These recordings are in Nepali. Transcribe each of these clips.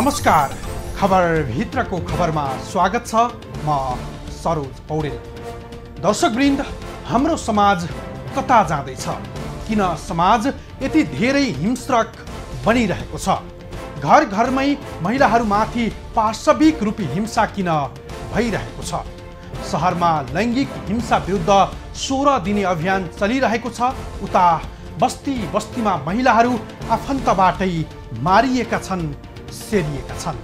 नमस्कार, खबर भित्रको खबरमा स्वागत छ। म सरोज पौडेल। दर्शकवृन्द, हाम्रो समाज कता जाँदैछ? किन समाज यति धेरै हिंस्रक बनिरहेको छ? घर घरमै महिलाहरूमाथि पाशविक रूपी हिंसा किन भइरहेको छ? शहरमा लैङ्गिक हिंसा विरुद्ध 16 दिने अभियान चलिरहेको छ। उता बस्ती बस्तीमा महिलाहरू आफन्तबाटै मारिएका छन्, सेरिएका छन्,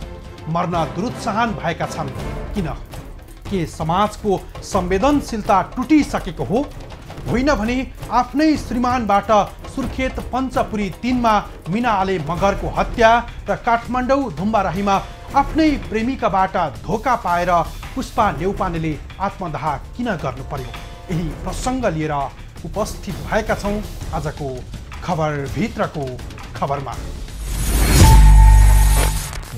मर्न दुरुत्साहन भएका छन्। किन? के समाजको संवेदनशीलता टुटिसकेको हो? होइन भने आफ्नै श्रीमानबाट सुर्खेत पञ्चपुरी 3 मा मीना आले मगरको हत्या र काठमाडौँ धुम्बाराहीमा आफ्नै प्रेमिकाबाट धोका पाएर पुष्पा नेउपानेले आत्मदाह किन गर्नु पर्यो? यही प्रसङ्ग लिएर उपस्थित भएका छौँ आजको खबर भित्रको खबरमा।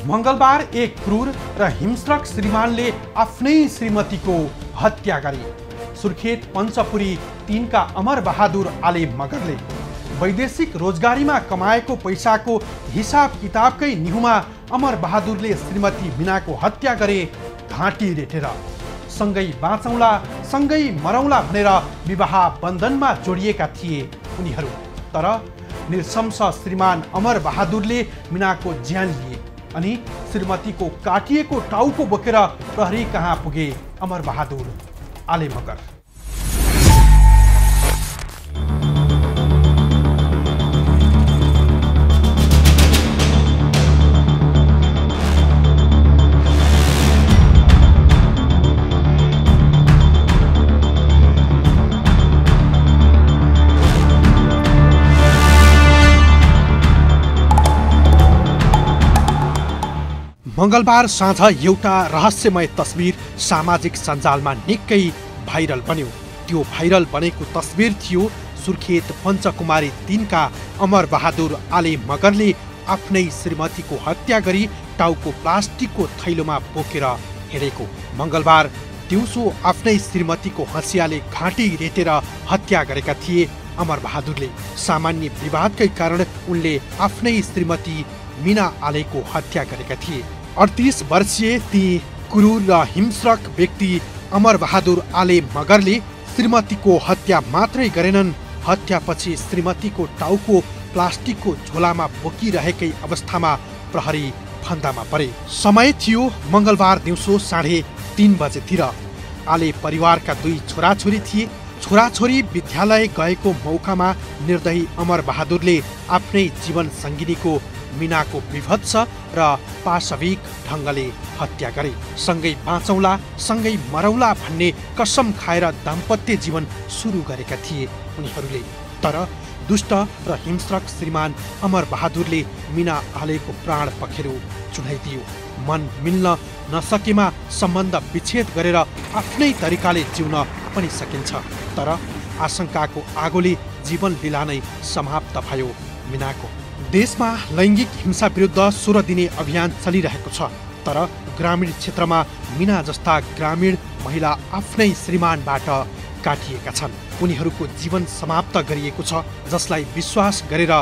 मंगलबार एक क्रूर र हिंस्रक श्रीमानले आफ्नै श्रीमतीको हत्या गरे। सुर्खेत पञ्चपुरी 3 का अमर बहादुर आले मगरले वैदेशिक रोजगारीमा कमाएको पैसाको हिसाब किताबकै निहुमा अमर बहादुरले श्रीमती मीनाको हत्या गरे, घाँटी रेटेर। सँगै बाँचौँला सँगै मरौँला भनेर विवाह बन्धनमा जोडिएका थिए उनीहरू। तर नृशंस श्रीमान अमर बहादुरले मीनाको ज्यान लिए अनि श्रीमतीको काटिएको टाउको बोकेर प्रहरी कहाँ पुगे अमर बहादुर आले मगर। मंगलबार साँझ एउटा रहस्यमय तस्बिर सामाजिक सञ्जालमा निकै भाइरल बन्यो। त्यो भाइरल बनेको तस्बिर थियो सुर्खेत पञ्चकुमारी 3 का अमर बहादुर आले मगरले आफ्नै श्रीमतीको हत्या गरी टाउको प्लास्टिकको थैलोमा बोकेर हिँडेको। मंगलबार दिउँसो आफ्नै श्रीमतीको हँसियाले घाँटी रेटेर हत्या गरेका थिए अमर बहादुरले। सामान्य विवादकै कारण उनले आफ्नै श्रीमती मीना आलेको हत्या गरेका थिए। 38 वर्षीय ती क्रूर र हिंस्रक व्यक्ति अमर बहादुर आले मगरले श्रीमतीको हत्या मात्रै गरेनन्, हत्यापछि श्रीमतीको टाउको प्लास्टिकको झोलामा बोकिरहेकै अवस्थामा प्रहरी फन्दामा परे। समय थियो मंगलबार दिउँसो 3:30 बजेतिर। आले परिवारका 2 छोराछोरी थिए। छोराछोरी विद्यालय गएको मौकामा निर्दयी अमर बहादुरले आफ्नै जीवन सङ्गिनीको मीनाको विभत्स र पाशविक ढङ्गले हत्या गरे। सँगै बाँचौँला सँगै मरौँला भन्ने कसम खाएर दाम्पत्य जीवन सुरु गरेका थिए उनीहरूले। तर दुष्ट र हिंस्रक श्रीमान अमर बहादुरले मीना आलेको प्राण पखेरु चुडाइदियो। मन मिल्न नसकेमा सम्बन्ध विच्छेद गरेर आफ्नै तरिकाले जिउन पनि सकिन्छ। तर आशंकाको आगोले जीवन लीला नै समाप्त भयो मीनाको। देशमा लैङ्गिक हिंसा विरुद्ध 16 दिने अभियान चलिरहेको छ। तर ग्रामीण क्षेत्रमा मीना जस्ता ग्रामीण महिला आफ्नै श्रीमानबाट काटिएका छन्। उनीहरूको जीवन समाप्त गरिएको छ, जसलाई विश्वास गरेर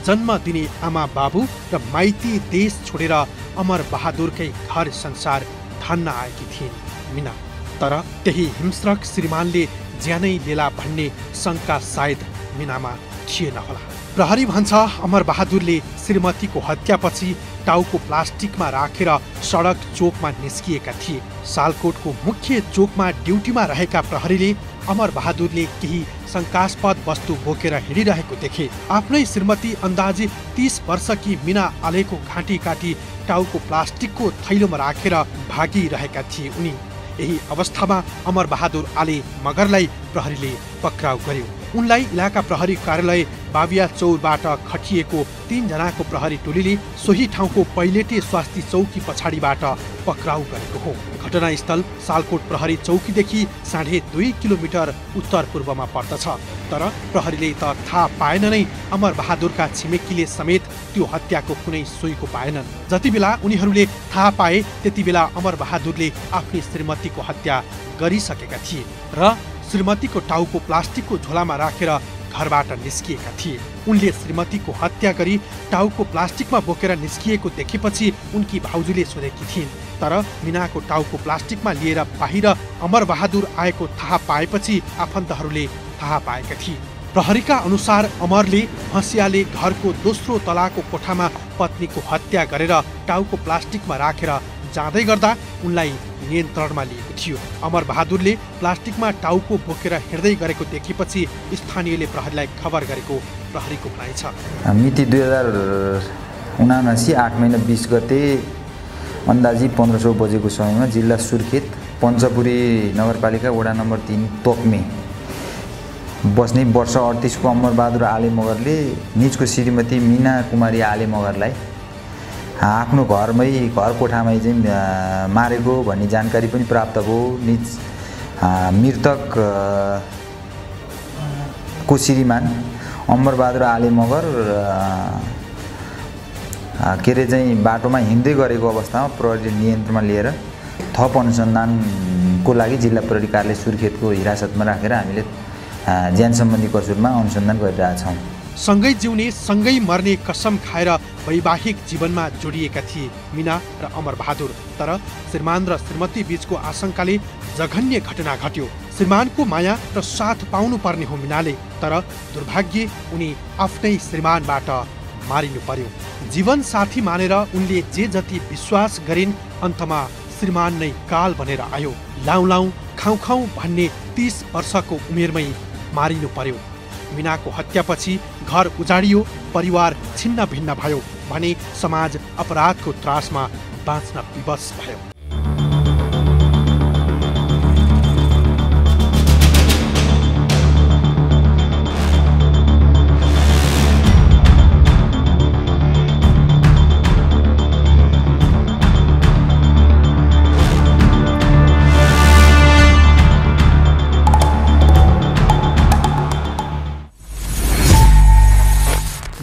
जन्म दिने आमा बाबु र माइती देश छोडेर अमर बहादुरकै घर संसार धान्न आएकी थिइन् मीना। तर त्यही हिंस्रक श्रीमानले ज्यानै लिएला भन्ने शङ्का सायद मीनामा थिएन होला। प्रहरी भन्छ अमर बहादुरले श्रीमतीको हत्यापछि टाउको प्लास्टिकमा राखेर सडक चोकमा निस्किएका थिए। सालकोटको मुख्य चोकमा ड्युटीमा रहेका प्रहरीले अमर बहादुरले केही शङ्कास्पद वस्तु बोकेर हिँडिरहेको देखे। आफ्नै श्रीमती अन्दाजी 30 वर्षकी मीना आलेको घाँटी काटी टाउको प्लास्टिकको थैलोमा राखेर भागिरहेका थिए उनी। यही अवस्थामा अमर बहादुर आले मगरलाई प्रहरीले पक्राउ गर्यो। उनलाई इलाका प्रहरी कार्यालय बाबिया चौरबाट खटिएको 3 जनाको प्रहरी टोलीले सोही ठाउँको पहिलेटे स्वास्थ्य चौकी पछाडिबाट पक्राउ गरेको हो। घटनास्थल सालकोट प्रहरी चौकीदेखि 2.5 किलोमिटर उत्तर पूर्वमा पर्दछ। तर प्रहरीले त थाहा पाएन नै अमर बहादुरका छिमेकीले समेत त्यो हत्याको कुनै सोहीको पाएनन्। जति बेला उनीहरूले थाहा पाए त्यति बेला अमर बहादुरले आफ्नी श्रीमतीको हत्या गरिसकेका थिए र श्रीमतीको टाउको प्लास्टिकको झोलामा राखेर घरबाट निस्किएका थिए। उनले श्रीमतीको हत्या गरी टाउको प्लास्टिकमा बोकेर निस्किएको देखेपछि उनकी भाउजूले सोधेकी थिइन्। तर मीनाको टाउको प्लास्टिकमा लिएर बाहिर अमरबहादुर आएको थाहा पाएपछि आफन्तहरूले थाहा पाएका थिए। प्रहरीका अनुसार अमरले हँसियाले घरको दोस्रो तलाको कोठामा पत्नीको हत्या गरेर टाउको प्लास्टिकमा राखेर जाँदै गर्दा उनलाई नियन्त्रणमा लिएको थियो। अमरबहादुरले प्लास्टिकमा टाउको बोकेर हिँड्दै गरेको देखेपछि स्थानीयले प्रहरीलाई खबर गरेको प्रहरीको भनाइ छ। मिति 2079 8 महिना 20 गते अन्दाजी 1500 बजेको समयमा जिल्ला सुर्खेत पञ्चपुरी नगरपालिका वडा नम्बर 3 तोकमे बस्ने वर्ष 38 को अमरबहादुर आले मगरले निजको श्रीमती मीना कुमारी आले मगरलाई आफ्नो घर कोठामै चाहिँ मारेको भन्ने जानकारी पनि प्राप्त भयो। निज मृतक को श्रीमान अमरबहादुर आले मगर के अरे चाहिँ बाटोमा हिँड्दै गरेको अवस्थामा प्रहरी नियन्त्रणमा लिएर थप अनुसन्धानको लागि जिल्ला प्रहरी कार्यालय सुर्खेतको हिरासतमा राखेर हामीले ज्यान सम्बन्धी कसुरमा अनुसन्धान गरिरहेछौँ। सँगै जिउने सँगै मर्ने कसम खाएर वैवाहिक जीवनमा जोडिएका थिए मीना र अमरबहादुर। तर श्रीमान र श्रीमती बीचको आशंकाले जघन्य घटना घट्यो। श्रीमानको माया र साथ पाउनु पर्ने हो मीनाले, तर दुर्भाग्य उनी आफ्नै श्रीमानबाट मारिनु पर्यो। जीवन साथी मानेर उनले जे जति विश्वास गरिन् अन्तमा श्रीमान नै काल बनेर आयो। लाउँ लाउँ खाउँ खाउँ भन्ने 30 वर्षको उमेरमै मारिनु पर्यो। मीनाको हत्यापछि घर उजाडियो, परिवार छिन्न भिन्न भयो भने समाज अपराधको त्रासमा बाँच्न विवश भयो।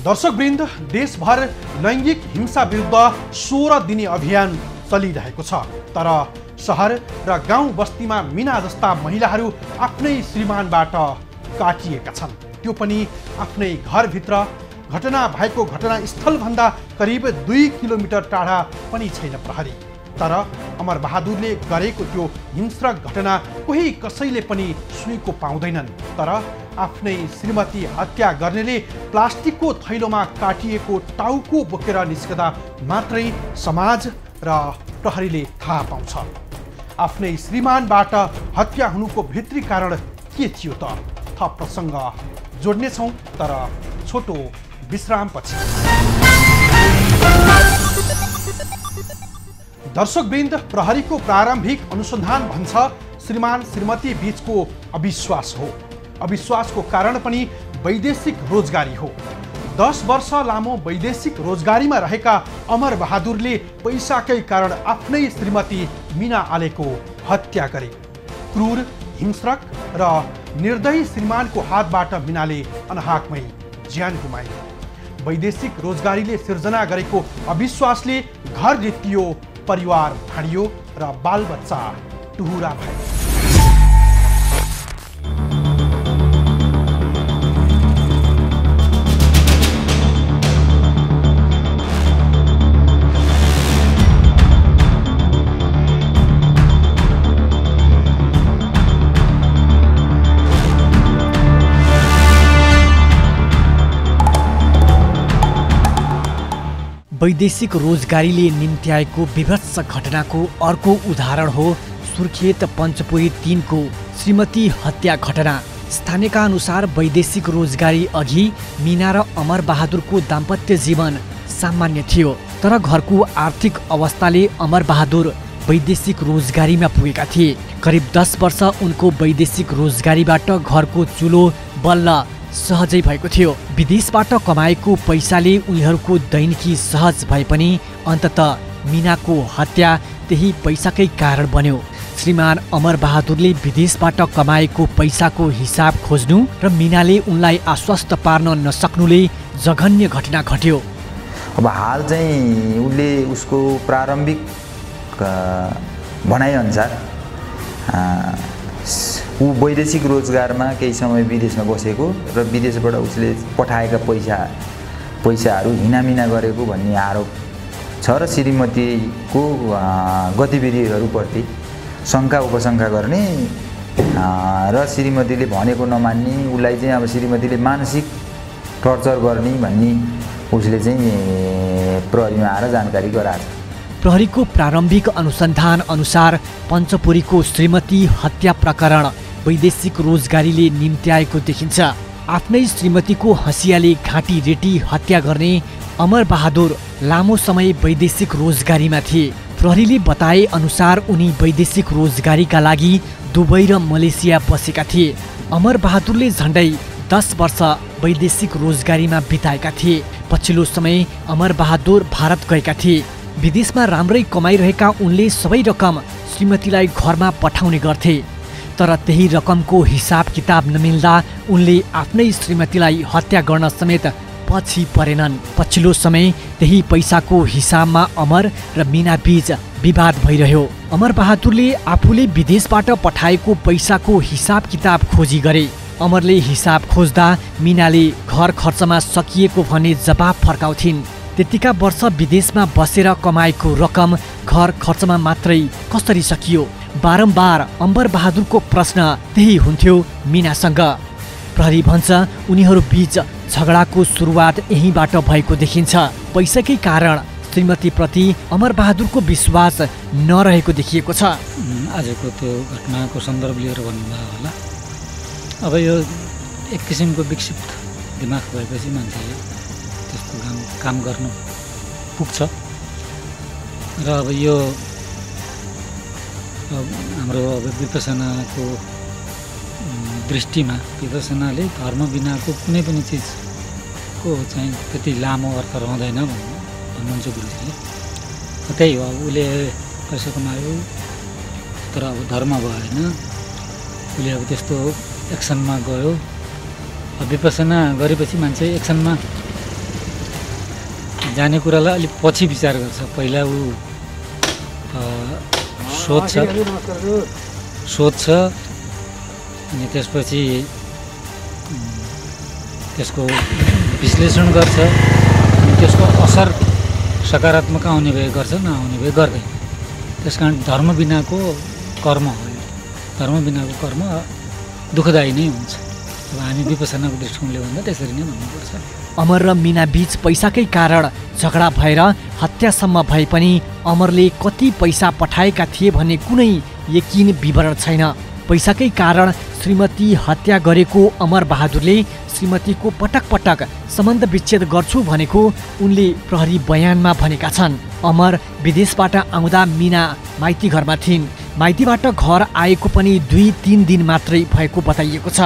दर्शकवृन्द, देशभर लैङ्गिक हिंसा विरुद्ध 16 दिने अभियान चलिरहेको छ। तर सहर र गाउँ बस्तीमा मीना जस्ता महिलाहरू आफ्नै श्रीमानबाट काटिएका छन्, त्यो पनि आफ्नै घरभित्र। घटना भएको घटनास्थलभन्दा करिब 2 किलोमिटर टाढा पनि छैन प्रहरी। तर अमरबहादुरले गरेको त्यो हिंस्रक घटना कोही कसैले पनि सुइँको पाउँदैनन्। तर आफ्नै श्रीमती हत्या गर्नेले प्लास्टिकको थैलोमा काटिएको टाउको बोकेर निस्कदा मात्रै समाज र प्रहरीले थाहा पाउँछ। आफ्नै श्रीमानबाट हत्या हुनुको भित्री कारण के थियो त? थप प्रसङ्ग जोड्नेछौँ, तर छोटो विश्रामपछि। दर्शकवृन्द, प्रहरीको प्रारम्भिक अनुसन्धान भन्छ श्रीमान श्रीमती बीचको अविश्वास हो। अविश्वासको कारण पनि वैदेशिक रोजगारी हो। 10 वर्ष लामो वैदेशिक रोजगारीमा रहेका अमरबहादुरले पैसाकै कारण आफ्नै श्रीमती मीना आलेको हत्या गरे। क्रूर, हिंस्रक र निर्दयी श्रीमानको हातबाट मीनाले अनहाकमै ज्यान गुमाए। वैदेशिक रोजगारीले सिर्जना गरेको अविश्वासले घर रित्तियो, परिवार भाँडियो र बालबच्चा टुहुरा भए। वैदेशिक रोजगारीले निम्त्याएको विभत्स घटनाको अर्को उदाहरण हो सुर्खेत पञ्चपुरी 3 को श्रीमती हत्या घटना। स्थानीयका अनुसार वैदेशिक रोजगारी अघि मीना र अमरबहादुरको दाम्पत्य जीवन सामान्य थियो। तर घरको आर्थिक अवस्थाले अमरबहादुर वैदेशिक रोजगारीमा पुगेका थिए। करिब 10 वर्ष उनको वैदेशिक रोजगारीबाट घरको चुलो बल्ल सहजै भएको थियो। विदेशबाट कमाएको पैसाले उनीहरूको दैनिकी सहज भए पनि अन्ततः मीनाको हत्या त्यही पैसाकै कारण बन्यो। श्रीमान अमरबहादुरले विदेशबाट कमाएको पैसाको हिसाब खोज्नु र मीनाले उनलाई आश्वस्त पार्न नसक्नुले जघन्य घटना घट्यो। अब हाल चाहिँ उसले उसको प्रारम्भिक भनाइअनुसार ऊ वैदेशिक रोजगारमा केही समय विदेशमा बसेको र विदेशबाट उसले पठाएका पैसाहरू हिनामिना गरेको भन्ने आरोप छ र श्रीमतीको गतिविधिहरूप्रति शङ्का उपशङ्का गर्ने र श्रीमतीले भनेको नमान्ने, उसलाई चाहिँ अब श्रीमतीले मानसिक टर्चर गर्ने भन्ने उसले चाहिँ प्रहरीमा आएर जानकारी गराएको छ। प्रहरीको प्रारम्भिक अनुसन्धान अनुसार पञ्चपुरीको श्रीमती हत्या प्रकरण वैदेशिक रोजगारीले निम्त्याएको देखिन्छ। आफ्नै श्रीमतीको हँसियाले घाँटी रेटी हत्या गर्ने अमर बहादुर लामो समय वैदेशिक रोजगारीमा थिए। प्रहरीले बताए अनुसार उनी वैदेशिक रोजगारीका लागि दुबई र मलेसिया बसेका थिए। अमर बहादुरले झन्डै 10 वर्ष वैदेशिक रोजगारीमा बिताएका थिए। पछिल्लो समय अमर बहादुर भारत गएका थिए। विदेशमा राम्रै कमाइरहेका उनले सबै रकम श्रीमतीलाई घरमा पठाउने गर्थे, तर त्यही रकमको हिसाब किताब नमिल्दा उनले आफ्नै श्रीमतीलाई हत्या गर्न समेत पछि परेनन्। पछिल्लो समय त्यही पैसाको हिसाबमा अमर र मीना बीच विवाद भइरह्यो। अमर बहादुरले आफूले विदेशबाट पठाएको पैसाको हिसाब किताब खोजी गरे। अमरले हिसाब खोज्दा मीनाले घर खर्चमा सकिएको भन्ने जवाब फर्काउँथिन्। त्यतिका वर्ष विदेशमा बसेर कमाएको रकम घर खर्चमा मात्रै कसरी सकियो? बारम्बार अमर बहादुरको प्रश्न त्यही हुन्थ्यो मीनासँग। प्रहरी भन्छ उनीहरू बीच झगडाको सुरुवात यहीँबाट भएको देखिन्छ। पैसाकै कारण श्रीमतीप्रति अमर बहादुरको विश्वास नरहेको देखिएको छ। आजको त्यो घटनाको सन्दर्भ लिएर भन्नुभयो होला। अब यो एक किसिमको विक्षिप्त दिमाग भएपछि मान्छेले त्यस्तो काम गर्न पुग्छ र अब यो हाम्रो अब विपसनाको दृष्टिमा विपसनाले धर्म बिनाको कुनै पनि चिजको चाहिँ त्यति लामो अर्थ रहँदैन भन्नुहुन्छ गुरुजीले। त्यही हो, अब उसले पैसा कमायो तर अब धर्म भएन, उसले अब त्यस्तो एक्सनमा गयो। विपसना गरेपछि मान्छे एक्सनमा जाने कुरालाई अलिक पछि विचार गर्छ। पहिला ऊ सोध्छ अनि त्यसपछि त्यसको विश्लेषण गर्छ अनि त्यसको असर सकारात्मक आउने भए गर्छ, नआउने भए गर्दैन। त्यस कारण धर्म बिनाको कर्म हो। धर्म बिनाको कर्म दुःखदायी नै हुन्छ। अब हामी विपसनाको दृष्टिकोणले भन्दा त्यसरी नै भन्नुपर्छ। अमर र मीना बीच पैसाकै कारण झगडा भएर हत्यासम्म भए पनि अमरले कति पैसा पठाएका थिए भन्ने कुनै यकिन विवरण छैन। पैसाकै कारण श्रीमती हत्या गरेको अमर बहादुरले श्रीमतीको पटक पटक सम्बन्ध विच्छेद गर्छु भनेको उनले प्रहरी बयानमा भनेका छन्। अमर विदेशबाट आउँदा मीना माइती घरमा थिइन्। माइतीबाट घर आएको पनि 2-3 दिन मात्रै भएको बताइएको छ।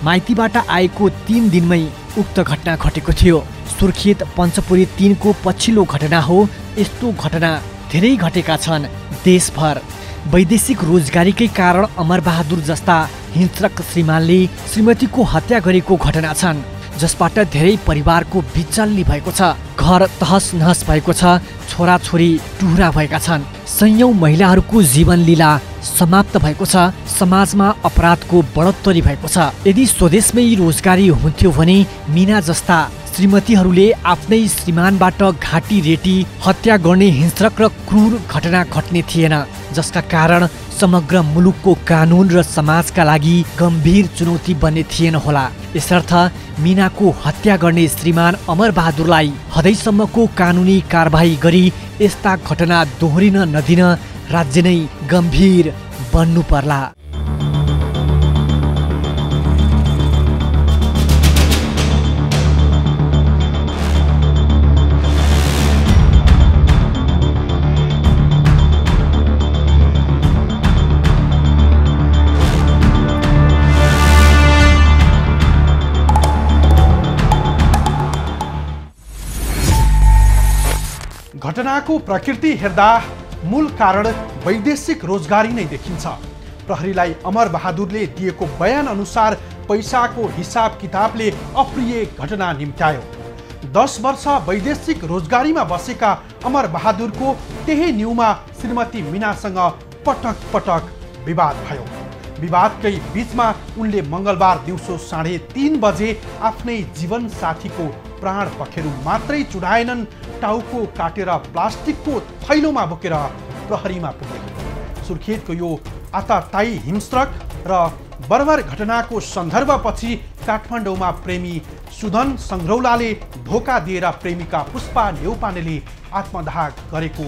माइतीबाट आएको 3 दिनमै उक्त घटना घटेको थियो। सुर्खेत पञ्चपुरी 3 को पछिल्लो घटना हो। यस्तो घटना धेरै घटेका छन् देशभर। वैदेशिक रोजगारीकै कारण अमर बहादुर जस्ता हिंस्रक श्रीमानले श्रीमतीको हत्या गरेको घटना छन्, जसबाट धेरै परिवारको बिचल्ली भएको छ। घर तहस नहस भएको छ। छोराछोरी टुहुरा भएका छन्। सयौं महिलाहरूको जीवन लीला समाप्त भएको छ। समाजमा अपराधको बढोत्तरी भएको छ। यदि स्वदेशमै रोजगारी हुन्थ्यो भने मीना जस्ता श्रीमतीहरूले आफ्नै श्रीमानबाट घाँटी रेटी हत्या गर्ने हिंस्रक र क्रूर घटना घट्ने थिएन, जसका कारण समग्र मुलुकको कानुन र समाजका लागि गम्भीर चुनौती बन्ने थिएन होला। यसर्थ मीनाको हत्या गर्ने श्रीमान अमर बहादुरलाई हदैसम्मको कानुनी कारबाही गरी यस्ता घटना दोहोरिन नदिन राज्य नै गम्भीर बन्नु पर्ला। घटनाको प्रकृति हेर्दा मूल कारण वैदेशिक रोजगारी नै देखिन्छ। प्रहरीलाई अमर बहादुरले दिएको बयान अनुसार पैसाको हिसाब किताबले अप्रिय घटना निम्त्यायो। 10 वर्ष वैदेशिक रोजगारीमा बसेका अमर बहादुरको त्यही न्यूमा श्रीमती मीनासँग पटक पटक विवाद भयो। विवादकै बीचमा उनले मङ्गलबार दिउँसो 3:30 बजे आफ्नै जीवन साथीको प्राण पखेरु मात्रै चुडाएनन्, टाउको काटेर प्लास्टिकको थैलोमा बोकेर प्रहरीमा पुगे। सुर्खेतको यो आततायी हिंस्रक र बर्बर घटनाको सन्दर्भपछि काठमाडौँमा प्रेमी सुदन संग्रौलाले धोका दिएर प्रेमिका पुष्पा न्यौपानेले आत्मदाह गरेको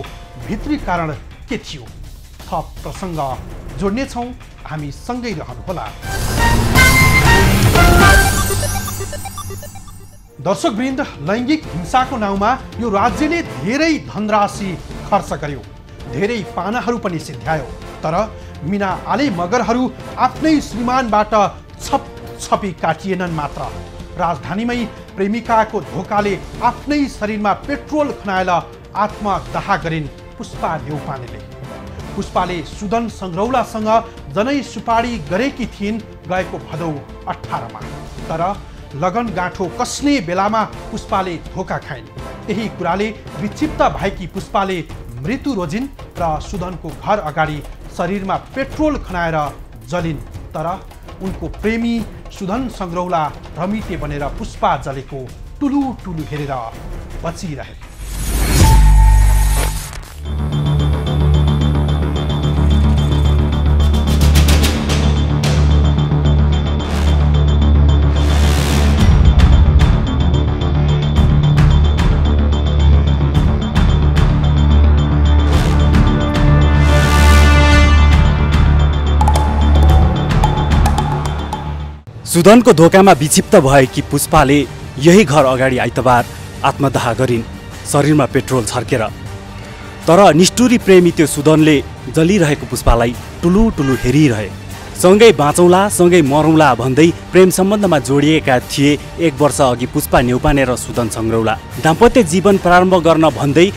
भित्री कारण के थियो? थप प्रसङ्ग जोड्नेछौँ, हामी सँगै रहनुहोला। दर्शकवृन्द, लैङ्गिक हिंसाको नाउँमा यो राज्यले धेरै धनराशि खर्च गर्यो, धेरै पानाहरू पनि सिद्ध्यायो, तर मिना आले मगरहरू आफ्नै श्रीमानबाट छपछपी काटिएनन् मात्र। राजधानीमै प्रेमिकाको धोकाले आफ्नै शरीरमा पेट्रोल खनाएर आत्मदाह गरिन् पुष्पा न्यौपानेले। पुष्पाले सुदन संग्रौलासँग जनै सुपारी गरेकी थिइन् गएको भदौ 18मा, तर लगन गाँठो कस्ने बेलामा पुष्पाले धोका खाइन्। यही कुराले विक्षिप्त भएकी पुष्पाले मृत्यु रोजिन् र सुदनको घर अगाडि शरीरमा पेट्रोल खनाएर जलिन्, तर उनको प्रेमी सुदन संग्रौला रमिते बनेर पुष्पा जलेको टुलु टुलु हेरेर बचिरहे। सुदनको धोकामा विक्षिप्त भएकी पुष्पाले यही घर अगाडि आइतबार आत्मदाह गरिन्, शरीरमा पेट्रोल छर्केर। तर निष्ठुरी प्रेमी त्यो सुदनले जलिरहेको पुष्पालाई टुलु टुलु हेरिरहे। सँगै बाँचौँला सँगै मरौँला भन्दै प्रेम सम्बन्धमा जोडिएका थिए 1 वर्ष अघि पुष्पा न्यौपाने र सुदन संग्रौला। दाम्पत्य जीवन प्रारम्भ गर्न भन्दै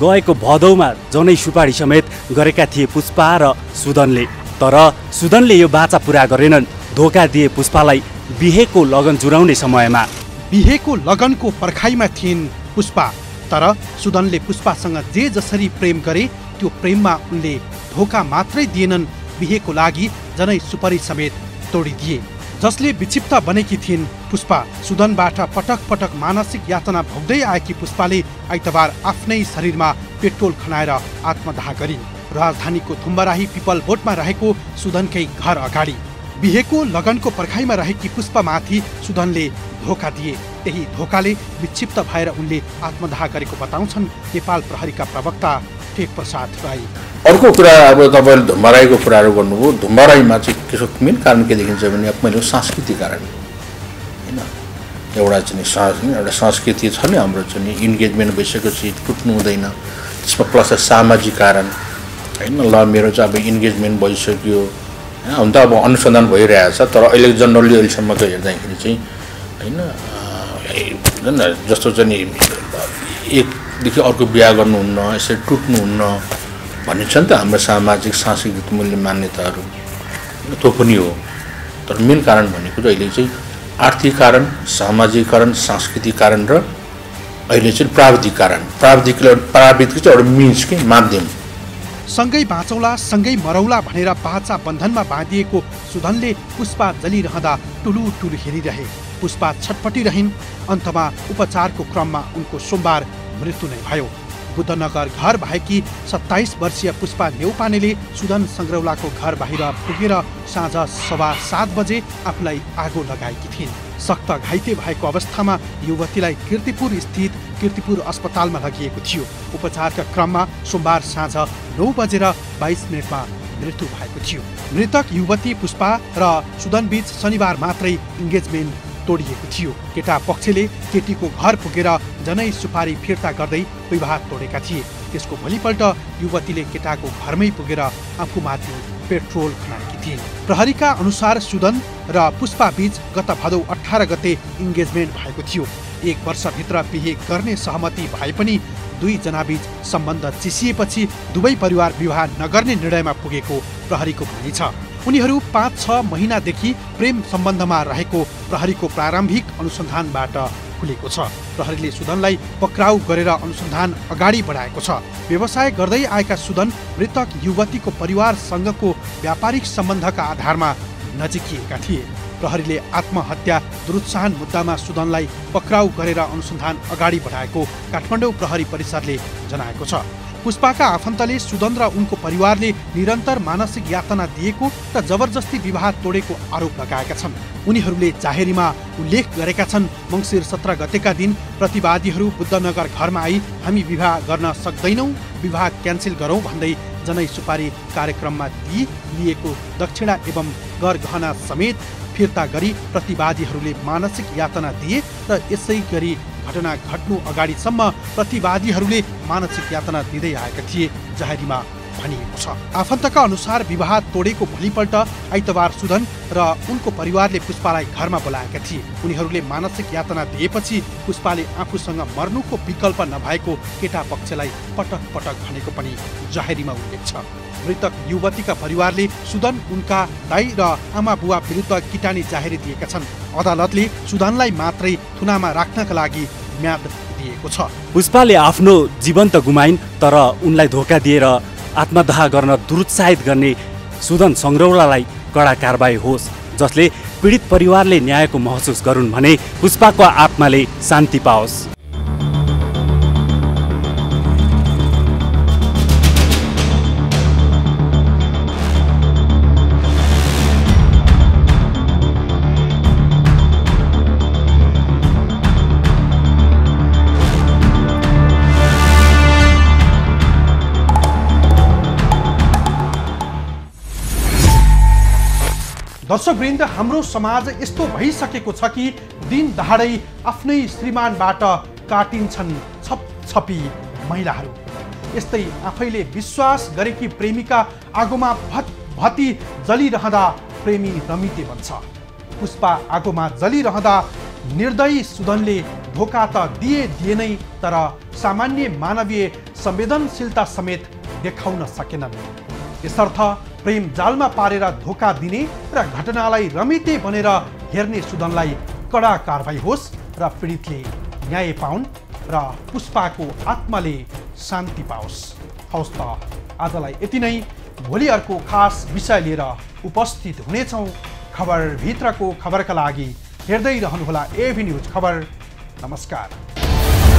गएको भदौमा जनै सुपारी समेत गरेका थिए पुष्पा र सुदनले, तर सुदनले यो बाचा पुरा गरेनन्। धोका दिए पुष्पालाई बिहेको लगन जुराउने समयमा। बिहेको लगनको पर्खाइमा थिइन् पुष्पा, तर सुदनले पुष्पासँग जे जसरी प्रेम गरे त्यो प्रेममा उनले धोका मात्रै दिएनन्, बिहेको लागि जनै सुपारी समेत तोडिदिए। जसले विक्षिप्त बनेकी थिइन् पुष्पा, सुदनबाट पटक पटक मानसिक यातना भोग्दै आएकी पुष्पाले आइतबार आफ्नै शरीरमा पेट्रोल खनाएर आत्मदाह गरिन्, राजधानीको थुम्बराही पिपल बोटमा रहेको सुदनकै घर अगाडि। बिहेको लगनको पर्खाइमा रहेकी पुष्पामाथि सुदनले धोका दिए। त्यही धोकाले विक्षिप्त भएर उनले आत्मदाह गरेको बताउँछन् नेपाल प्रहरीका प्रवक्ता टेक प्रसाद राई। अर्को कुरा, अब तपाईँले धुम्बराईको कुराहरू गर्नुभयो। धुम्बराईमा चाहिँ के मेन कारण के देखिन्छ भने मैले सांस्कृतिक कारण होइन, एउटा संस्कृति छ नि हाम्रो चाहिँ इन्गेजमेन्ट भइसकेपछि टुट्नु हुँदैन। त्यसमा प्लस सामाजिक कारण होइन। ल मेरो चाहिँ अब इन्गेजमेन्ट भइसक्यो हुन त अब अनुसन्धान भइरहेछ, तर अहिले जनरली अहिलेसम्मको हेर्दाखेरि चाहिँ होइन जस्तो चाहिँ एकदेखि अर्को बिहा गर्नुहुन्न, यसरी टुट्नुहुन्न भन्ने छ नि त हाम्रो सामाजिक सांस्कृतिक मूल्य मान्यताहरू, त्यो पनि हो। तर मेन कारण भनेको चाहिँ अहिले चाहिँ आर्थिक कारण, सामाजिक कारण, सांस्कृतिक कारण र अहिले चाहिँ प्राविधिक कारण। प्राविधिक चाहिँ एउटा मिन्स के माध्यम। सँगै बाँचौँला सँगै मरौँला भनेर बाचा बन्धनमा बाँधिएको सुदनले पुष्पा जलिरहँदा टुलु टुलु हेरिरहे। पुष्पा छटपटिरहिन्। अन्तमा उपचारको क्रममा उनको सोमबार मृत्यु नै भयो। बुद्धनगर घर भएकी 27 वर्षीय पुष्पा न्यौपानेले सुदन संग्रौलाको घर बाहिर पुगेर साँझ 7:15 बजे आफूलाई आगो लगाएकी थिइन्। सख्त घाइते भएको अवस्थामा युवतीलाई कीर्तिपुर स्थित कीर्तिपुर अस्पतालमा लगिएको थियो। उपचारका क्रममा सोमबार साँझ 9:22 मृत्यु भएको थियो। मृतक युवती पुष्पा र सुदनबीच शनिबार मात्रै इन्गेजमेन्ट तोडिएको थियो। केटा पक्षले केटीको घर पुगेर जनै सुपारी फिर्ता गर्दै विवाह तोडेका थिए। त्यसको भोलिपल्ट युवतीले केटाको घरमै पुगेर आफूमाथि पेट्रोल खनाएकी थिइन्। प्रहरीका अनुसार सुदन र पुष्पा बीच गत भदौ 18 गते इन्गेजमेन्ट भएको थियो। 1 वर्षभित्र बिहे गर्ने सहमति भए पनि 2 जनाबीच सम्बन्ध चिसिएपछि दुवै परिवार विवाह नगर्ने निर्णयमा पुगेको प्रहरीको भनाइ छ। उनीहरू 5-6 महिनादेखि प्रेम सम्बन्धमा रहेको प्रहरीको प्रारम्भिक अनुसन्धानबाट खुलेको छ। प्रहरीले सुदनलाई पक्राउ गरेर अनुसन्धान अगाडि बढाएको छ। व्यवसाय गर्दै आएका सुदन मृतक युवतीको परिवारसँगको व्यापारिक सम्बन्धका आधारमा नजिकिएका थिए। प्रहरीले आत्महत्या दुरुत्साहन मुद्दामा सुदनलाई पक्राउ गरेर अनुसन्धान अगाडि बढाएको काठमाडौँ प्रहरी परिषदले जनाएको छ। पुष्पाका आफन्तले सुदन र उनको परिवारले निरन्तर मानसिक यातना दिएको र जबरजस्ती विवाह तोडेको आरोप लगाएका छन्। उनीहरूले जाहेरीमा उल्लेख गरेका छन्, मङ्सिर 17 गतेका दिन प्रतिवादीहरू बुद्धनगर घरमा आई हामी विवाह गर्न सक्दैनौँ, विवाह क्यान्सल गरौँ भन्दै जनै सुपारी कार्यक्रममा लिएको दक्षिणा एवं गरगहना समेत फिर्ता गरी प्रतिवादीहरूले मानसिक यातना दिए र यसै गरी घटना घट्नु अगाडिसम्म प्रतिवादीहरूले मानसिक यातना दिँदै आएका थिए, जाहेरीमा भनिएको छ। आफन्तका अनुसार विवाह तोडेको भोलिपल्ट आइतबार सुदन र उनको परिवारले पुष्पालाई घरमा बोलाएका थिए। उनीहरूले मानसिक यातना दिएपछि पुष्पाले आफूसँग मर्नुको विकल्प नभएको केटा पक्षलाई पटक पटक भनेको पनि जाहेरीमा उल्लेख छ। मृतक युवतीका परिवारले सुदन, उनका दाइ र आमा बुवा विरुद्ध किटानी जाहेरी दिएका छन्। अदालतले सुदनलाई मात्रै थुनामा राख्नका लागि म्याद दिएको छ। पुष्पाले आफ्नो जीवन त गुमाइन्, तर उनलाई धोका दिएर आत्मदाह गर्न दुरुत्साहित गर्ने सुदन सङ्ग्रौलालाई कडा कारबाही होस्, जसले पीडित परिवारले न्यायको महसुस गरून् भने पुष्पाको आत्माले शान्ति पाओस्। दर्शकवृन्द, हाम्रो समाज यस्तो भइसकेको छ कि दिन दहाडै आफ्नै श्रीमानबाट काटिन्छन् छपछपी महिलाहरू। यस्तै आफैले विश्वास गरेकी प्रेमिका आगोमा भत्ती जलिरहँदा प्रेमी रमिते बन्छ। पुष्पा आगोमा जलिरहँदा निर्दयी सुदनले धोका त दिए नै, तर सामान्य मानवीय संवेदनशीलता समेत देखाउन सकेनन्। यसर्थ प्रेम जालमा पारेर धोका दिने र घटनालाई रमिते बनेर हेर्ने सुदनलाई कडा कारबाही होस् र पीडितले न्याय पाउन् र पुष्पाको आत्माले शान्ति पाओस्। हवस् त आजलाई यति नै। भोलि अर्को खास विषय लिएर उपस्थित हुनेछौँ। खबर भित्रको खबरका लागि हेर्दै रहनुहोला एभी न्युज खबर। नमस्कार।